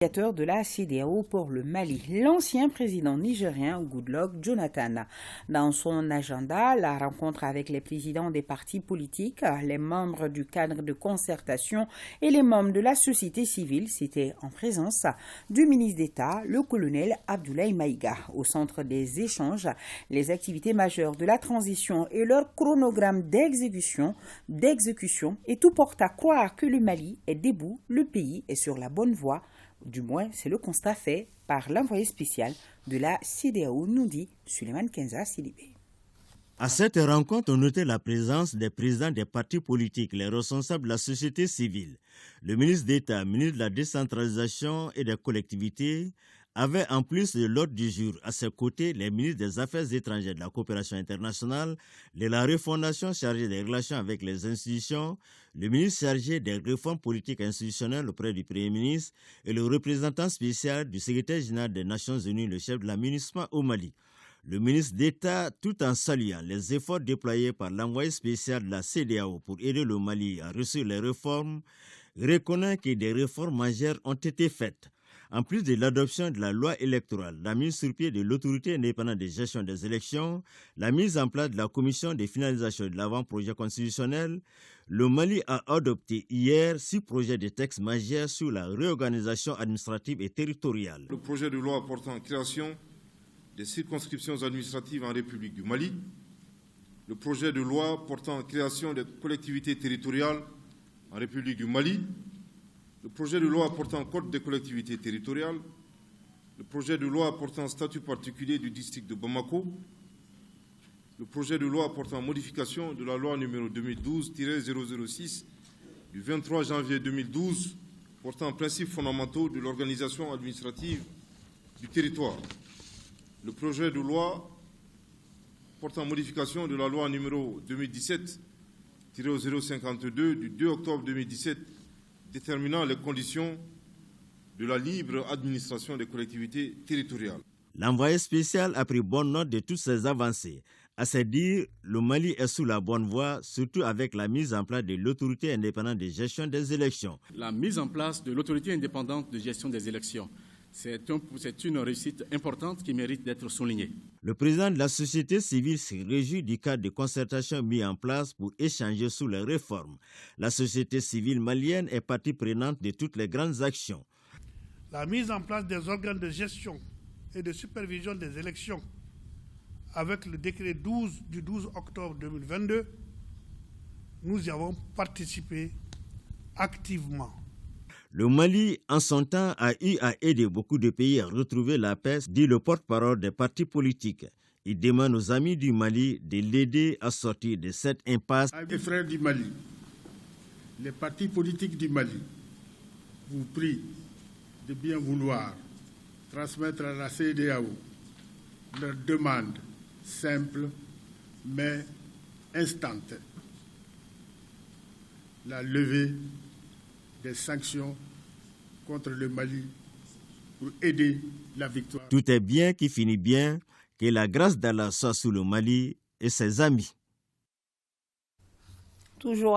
Médiateur de la CEDEAO pour le Mali, l'ancien président nigérien Goodluck Jonathan. Dans son agenda, la rencontre avec les présidents des partis politiques, les membres du cadre de concertation et les membres de la société civile, c'était en présence du ministre d'État, le colonel Abdoulaye Maïga. Au centre des échanges, les activités majeures de la transition et leur chronogramme d'exécution, et tout porte à croire que le Mali est debout, le pays est sur la bonne voie. Du moins, c'est le constat fait par l'envoyé spécial de la CEDEAO, nous dit Suleiman Kenza Sidibé. À cette rencontre, on notait la présence des présidents des partis politiques, les responsables de la société civile. Le ministre d'État, ministre de la décentralisation et des collectivités, avait en plus de l'ordre du jour à ses côtés les ministres des Affaires étrangères, de la coopération internationale, de la refondation chargée des relations avec les institutions, le ministre chargé des réformes politiques institutionnelles auprès du Premier ministre et le représentant spécial du secrétaire général des Nations Unies, le chef de la MINUSMA au Mali. Le ministre d'État, tout en saluant les efforts déployés par l'envoyé spécial de la CEDEAO pour aider le Mali à réussir les réformes, reconnaît que des réformes majeures ont été faites. En plus de l'adoption de la loi électorale, la mise sur pied de l'autorité indépendante de gestion des élections, la mise en place de la commission de finalisation de l'avant-projet constitutionnel, le Mali a adopté hier 6 projets de textes majeurs sur la réorganisation administrative et territoriale. Le projet de loi portant création des circonscriptions administratives en République du Mali, le projet de loi portant création des collectivités territoriales en République du Mali, le projet de loi portant code des collectivités territoriales, le projet de loi portant statut particulier du district de Bamako, le projet de loi portant modification de la loi numéro 2012-006 du 23 janvier 2012 portant principes fondamentaux de l'organisation administrative du territoire, le projet de loi portant modification de la loi numéro 2017-052 du 2 octobre 2017 déterminant les conditions de la libre administration des collectivités territoriales. L'envoyé spécial a pris bonne note de toutes ces avancées. À se dire, le Mali est sous la bonne voie, surtout avec la mise en place de l'autorité indépendante de gestion des élections. La mise en place de l'autorité indépendante de gestion des élections, c'est une réussite importante qui mérite d'être soulignée. Le président de la société civile se réjouit du cadre de concertation mis en place pour échanger sur les réformes. La société civile malienne est partie prenante de toutes les grandes actions. La mise en place des organes de gestion et de supervision des élections avec le décret 12 du 12 octobre 2022, nous y avons participé activement. Le Mali, en son temps, a eu à aider beaucoup de pays à retrouver la paix, dit le porte-parole des partis politiques. Il demande aux amis du Mali de l'aider à sortir de cette impasse. Les frères du Mali, les partis politiques du Mali, vous prient de bien vouloir transmettre à la CEDEAO leur demande simple mais instante. La levée des sanctions contre le Mali pour aider la victoire. Tout est bien qui finit bien, que la grâce d'Allah soit sur le Mali et ses amis. Toujours